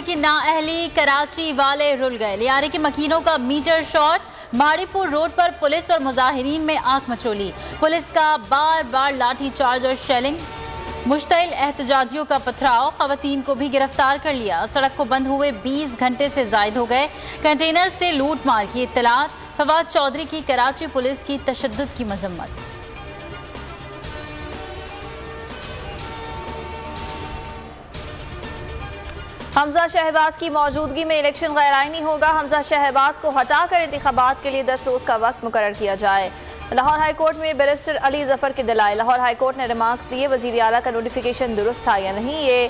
की नाअहली, कराची वाले रुल गए। लियारे के मकीनों का मीटर शॉट, माड़ीपुर रोड पर पुलिस और मुजाहिरीन में आंख मचोली। पुलिस का बार बार लाठी चार्ज और शेलिंग, मुश्तइल एहतजाजियों का पथराव, खवातीन को भी गिरफ्तार कर लिया। सड़क को बंद हुए 20 घंटे से जायद हो गए। कंटेनर से लूट मार की इत्तलात, फवाद चौधरी की कराची पुलिस की तशद्दुद की मजम्मत। हमजा शहबाज की मौजूदगी में इलेक्शन गैर आईनी होगा। हमजा शहबाज को हटाकर इंतखाबात के लिए 10 रोज का वक्त मुकर्रर किया जाए। लाहौर हाईकोर्ट में बैरिस्टर अली जफर के दलाइल। लाहौर हाईकोर्ट ने रिमार्क्स दिए, वजीर आला का नोटिफिकेशन दुरुस्त था या नहीं, ये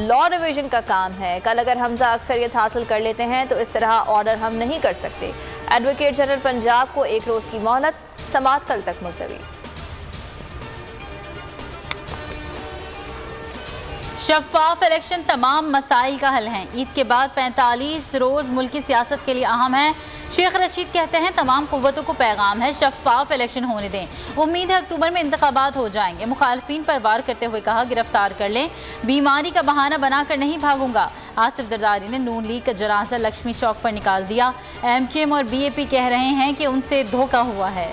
लॉ डिवीजन का काम है। कल अगर हमजा अक्सरियत हासिल कर लेते हैं तो इस तरह ऑर्डर हम नहीं कर सकते। एडवोकेट जनरल पंजाब को 1 रोज की मोहलत, समाअत कल तक मुलतवी। शफाफ इलेक्शन तमाम मसाइल का हल है। ईद के बाद 45 रोज मुल्की सियासत के लिए अहम है। शेख रशीद कहते हैं तमाम कुव्वतों को पैगाम है, शफाफ इलेक्शन होने दें। उम्मीद है अक्टूबर में इंतखाबात हो जाएंगे। मुखालफिन पर वार करते हुए कहा गिरफ्तार कर लें, बीमारी का बहाना बनाकर नहीं भागूंगा। आसिफ जरदारी ने नून लीग का जनाजा लक्ष्मी चौक पर निकाल दिया। MKM और BAP कह रहे हैं कि उनसे धोखा हुआ है।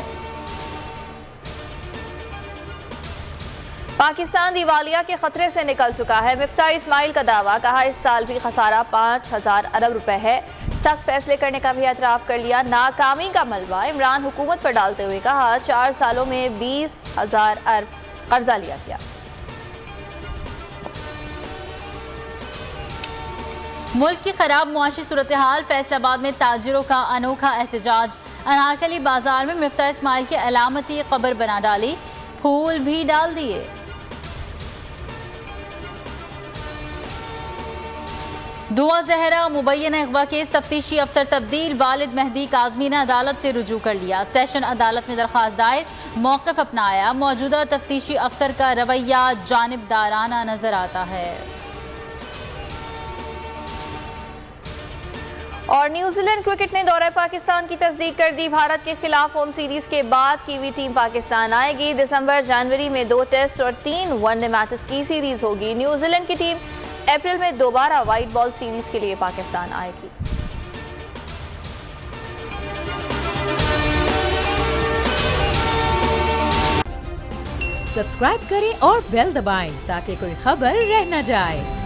पाकिस्तान दिवालिया के खतरे से निकल चुका है। मिफ्ताह इस्माइल का दावा, कहा इस साल भी खसारा 5000 अरब रुपए है। सख्त फैसले करने का भी एतराफ कर लिया। नाकामी का मलबा इमरान हुकूमत पर डालते हुए कहा 4 सालों में 20,000 अरब कर्जा लिया गया। मुल्क की खराब मुआशी सूरत हाल, फैसलाबाद में ताजिरों का अनोखा एहतजाज। अनारकली बाजार में मिफ्ताह इस्माइल की अलामती कब्र बना डाली, फूल भी डाल दिए। दुआ जहरा मुबैना अगवा केस, तफ्तीशी अफसर तब्दील। वालिद मेहदी काज़मी ने अदालत से रुजू कर लिया। सेशन अदालत में दरख्वास्त दायर, मौक़िफ़ अपनाया। मौजूदा तफ्तीशी अफसर का रवैया जानिबदाराना नजर आता है। और न्यूजीलैंड क्रिकेट ने दौरे पाकिस्तान की तस्दीक कर दी। भारत के खिलाफ होम सीरीज के बाद कीवी टीम पाकिस्तान आएगी। दिसंबर जनवरी में 2 टेस्ट और 3 वनडे मैचेस की सीरीज होगी। न्यूजीलैंड की टीम अप्रैल में दोबारा व्हाइट बॉल सीरीज के लिए पाकिस्तान आएगी। सब्सक्राइब करें और बेल दबाएं ताकि कोई खबर रह न जाए।